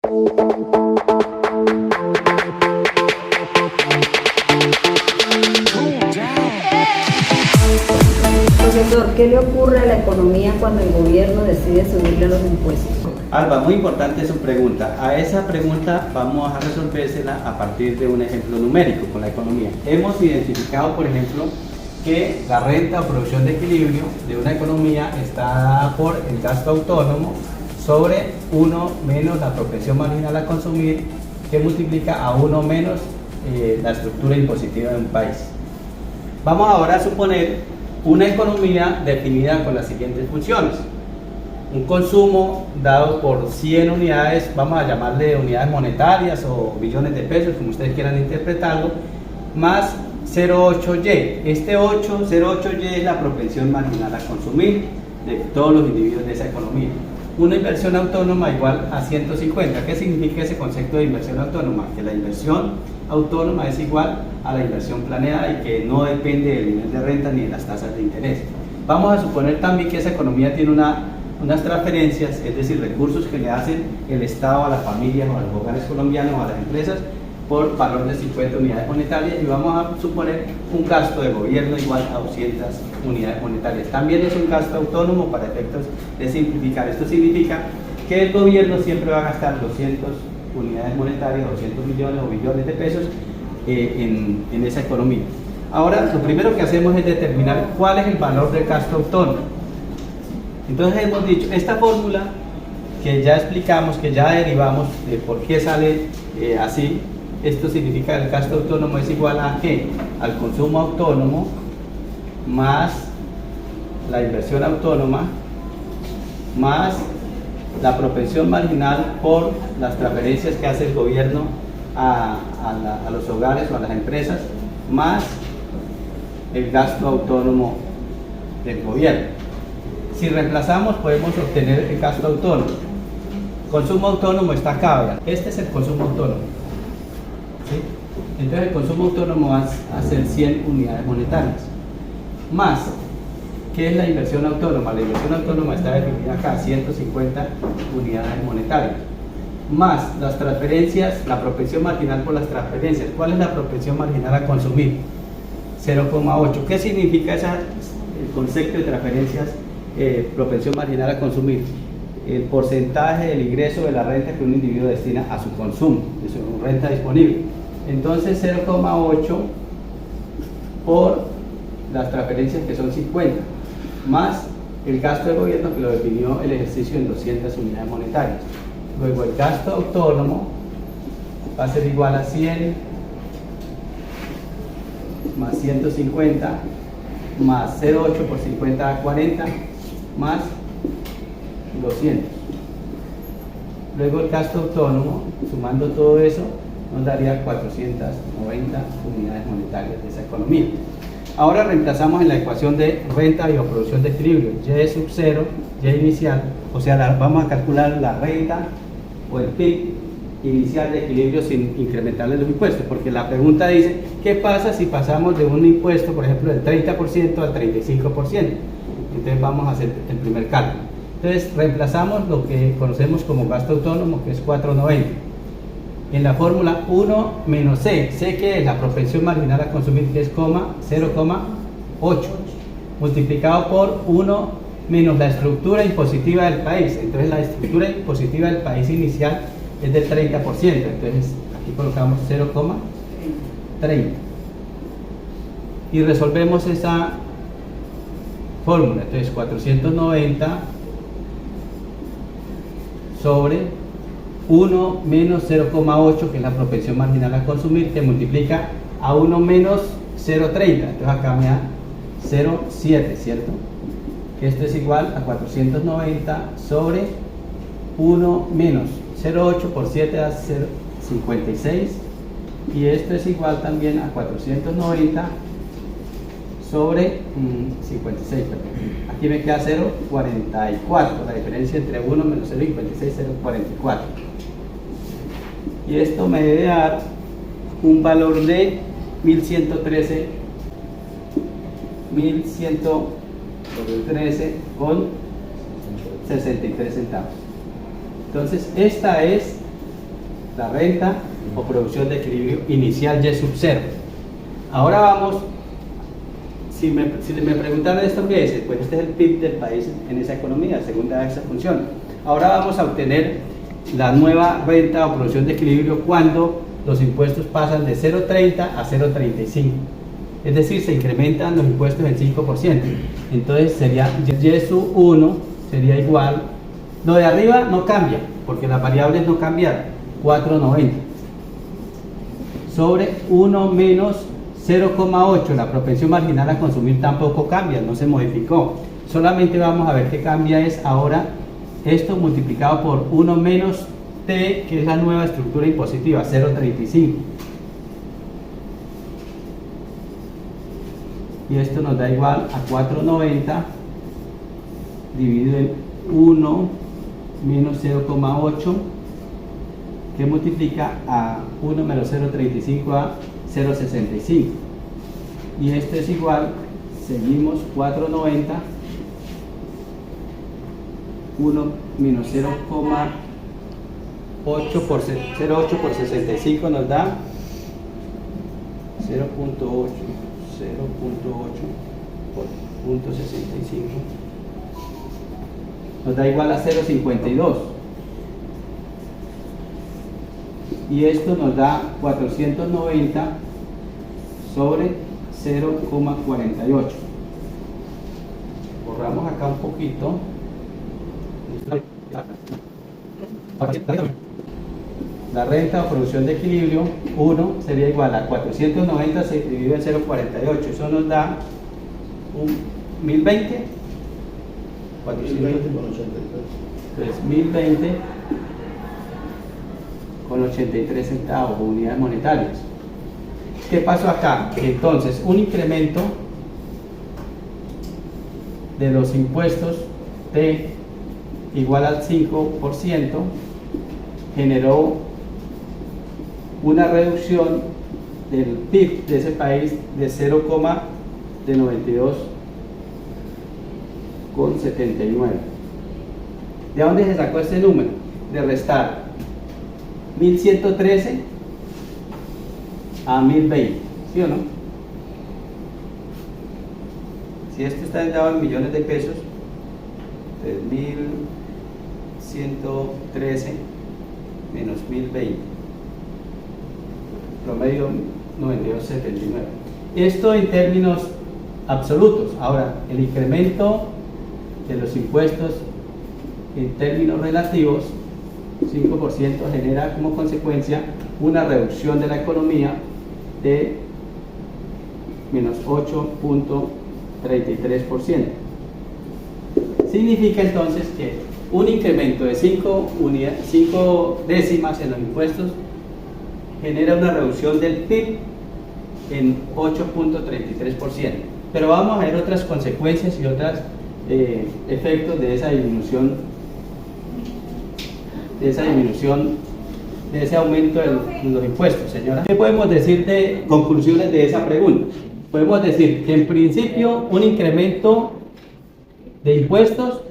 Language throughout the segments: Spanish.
Profesor, ¿qué le ocurre a la economía cuando el gobierno decide subirle los impuestos? Alba, muy importante su pregunta. A esa pregunta vamos a resolvérsela a partir de un ejemplo numérico con la economía. Hemos identificado, por ejemplo, que la renta o producción de equilibrio de una economía está dada por el gasto autónomo sobre 1 menos la propensión marginal a consumir, que multiplica a 1 menos la estructura impositiva de un país. Vamos ahora a suponer una economía definida con las siguientes funciones. Un consumo dado por 100 unidades, vamos a llamarle unidades monetarias o billones de pesos, como ustedes quieran interpretarlo, más 0,8Y. Este 0,8Y es la propensión marginal a consumir de todos los individuos de esa economía. Una inversión autónoma igual a 150. ¿Qué significa ese concepto de inversión autónoma? Que la inversión autónoma es igual a la inversión planeada y que no depende del nivel de renta ni de las tasas de interés. Vamos a suponer también que esa economía tiene unas transferencias, es decir, recursos que le hacen el Estado a las familias o a los hogares colombianos o a las empresas por valor de 50 unidades monetarias, y vamos a suponer un gasto de gobierno igual a 200 unidades monetarias. También es un gasto autónomo para efectos de simplificar. Esto significa que el gobierno siempre va a gastar 200 unidades monetarias, 200 millones o billones de pesos en esa economía. Ahora, lo primero que hacemos es determinar cuál es el valor del gasto autónomo. Entonces hemos dicho, esta fórmula que ya explicamos, que ya derivamos de por qué sale así, esto significa que el gasto autónomo es igual a ¿qué? Al consumo autónomo más la inversión autónoma más la propensión marginal por las transferencias que hace el gobierno a los hogares o a las empresas, más el gasto autónomo del gobierno. Si reemplazamos, podemos obtener el gasto autónomo. Consumo autónomo está acá, ¿verdad? Este es el consumo autónomo, ¿sí? Entonces el consumo autónomo va a ser 100 unidades monetarias. Más, ¿qué es la inversión autónoma? La inversión autónoma está definida acá, 150 unidades monetarias. Más las transferencias, la propensión marginal por las transferencias. ¿Cuál es la propensión marginal a consumir? 0,8. ¿Qué significa el concepto de transferencias? Propensión marginal a consumir, el porcentaje del ingreso de la renta que un individuo destina a su consumo, de su renta disponible. Entonces 0,8 por las transferencias, que son 50, más el gasto del gobierno, que lo definió el ejercicio en 200 unidades monetarias. Luego el gasto autónomo va a ser igual a 100 más 150 más 0,8 por 50 da 40 más 200. Luego el gasto autónomo, sumando todo eso, nos daría 490 unidades monetarias de esa economía. Ahora reemplazamos en la ecuación de renta o producción de equilibrio, Y sub 0, Y inicial, o sea, vamos a calcular la renta o el PIB inicial de equilibrio sin incrementarle los impuestos, porque la pregunta dice, ¿qué pasa si pasamos de un impuesto, por ejemplo, del 30% al 35%? Entonces vamos a hacer el primer cálculo. Entonces reemplazamos lo que conocemos como gasto autónomo, que es 490. En la fórmula 1 menos C, C que es la propensión marginal a consumir, que es 0,8, multiplicado por 1 menos la estructura impositiva del país. Entonces la estructura impositiva del país inicial es del 30%, entonces aquí colocamos 0,30 y resolvemos esa fórmula. Entonces 490 sobre 1 menos 0,8, que es la propensión marginal a consumir, que multiplica a 1 menos 0,30, entonces acá me da 0,7, ¿cierto? Que esto es igual a 490 sobre 1 menos 0,8 por 7 da 0,56, y esto es igual también a 490 sobre 56, perdón. Aquí me queda 0,44, la diferencia entre 1 menos 0,56 es 0,44, y esto me debe dar un valor de 1113 con 63 centavos. Entonces esta es la renta o producción de equilibrio inicial Y sub 0. Ahora vamos, si me preguntaran esto qué es, pues este es el PIB del país en esa economía, según esa función. Ahora vamos a obtener la nueva renta o producción de equilibrio cuando los impuestos pasan de 0,30 a 0,35. Es decir, se incrementan los impuestos en 5%. Entonces sería Y sub 1 sería igual, lo de arriba no cambia, porque las variables no cambiaron, 4,90 sobre 1 menos 0,8, la propensión marginal a consumir tampoco cambia, no se modificó. Solamente vamos a ver qué cambia es ahora esto multiplicado por 1 menos T, que es la nueva estructura impositiva, 0,35. Y esto nos da igual a 4,90 dividido en 1 menos 0,8, que multiplica a 1 menos 0,35 a 0,65. Y esto es igual, seguimos 4,90, 1 menos 0,8 por 0,8 por 65 nos da 0,8 por 0,65 nos da igual a 0,52, y esto nos da 490 sobre 0,48. Borramos acá un poquito. La renta o producción de equilibrio 1 sería igual a 490 se dividido en 0,48. Eso nos da un 1020. 420 con 83. Entonces 1020 con 83 centavos, unidades monetarias. ¿Qué pasó acá? Entonces, un incremento de los impuestos T igual al 5% generó una reducción del PIB de ese país de 0,92,79. ¿De dónde se sacó este número? De restar 1113 a 1020, ¿sí o no? Si esto está dado en millones de pesos, 3.113 menos 1020, promedio 92,79. Esto en términos absolutos. Ahora, el incremento de los impuestos en términos relativos, 5%, genera como consecuencia una reducción de la economía de menos 8,33%. Significa entonces que un incremento de 5 décimas en los impuestos genera una reducción del PIB en 8,33%. Pero vamos a ver otras consecuencias y otros efectos de esa disminución, de ese aumento de los impuestos, señora. ¿Qué podemos decir de conclusiones de esa pregunta? Podemos decir que en principio un incremento de impuestos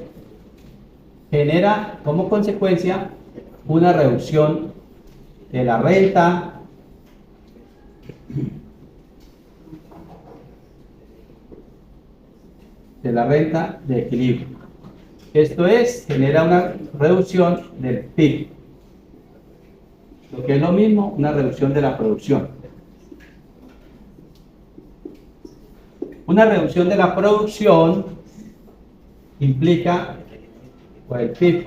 genera como consecuencia una reducción de la renta, de equilibrio. Esto es, genera una reducción del PIB, lo que es lo mismo, una reducción de la producción. Una reducción de la producción implica, por el PIB,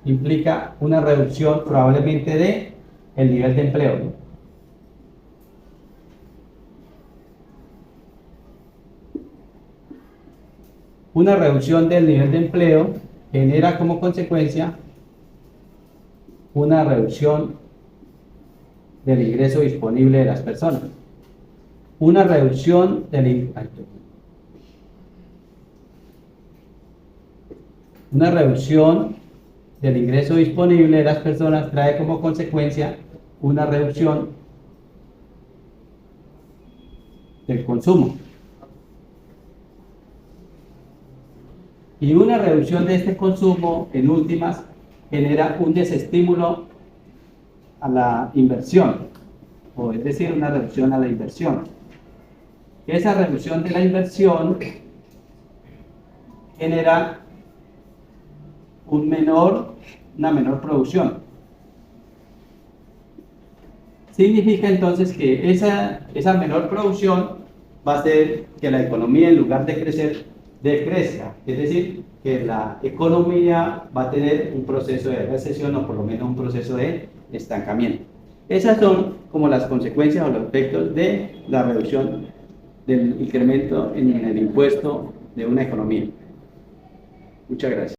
implica una reducción probablemente de el nivel de empleo, ¿no? Una reducción del nivel de empleo genera como consecuencia una reducción del ingreso disponible de las personas. Una reducción del ingreso disponible de las personas trae como consecuencia una reducción del consumo. Y una reducción de este consumo, en últimas, genera un desestímulo a la inversión, o es decir, una reducción a la inversión. Esa reducción de la inversión genera una menor producción. Significa entonces que esa menor producción va a hacer que la economía, en lugar de crecer, decrezca. Es decir, que la economía va a tener un proceso de recesión o por lo menos un proceso de estancamiento. Esas son como las consecuencias o los efectos de la reducción del incremento en el impuesto de una economía. Muchas gracias.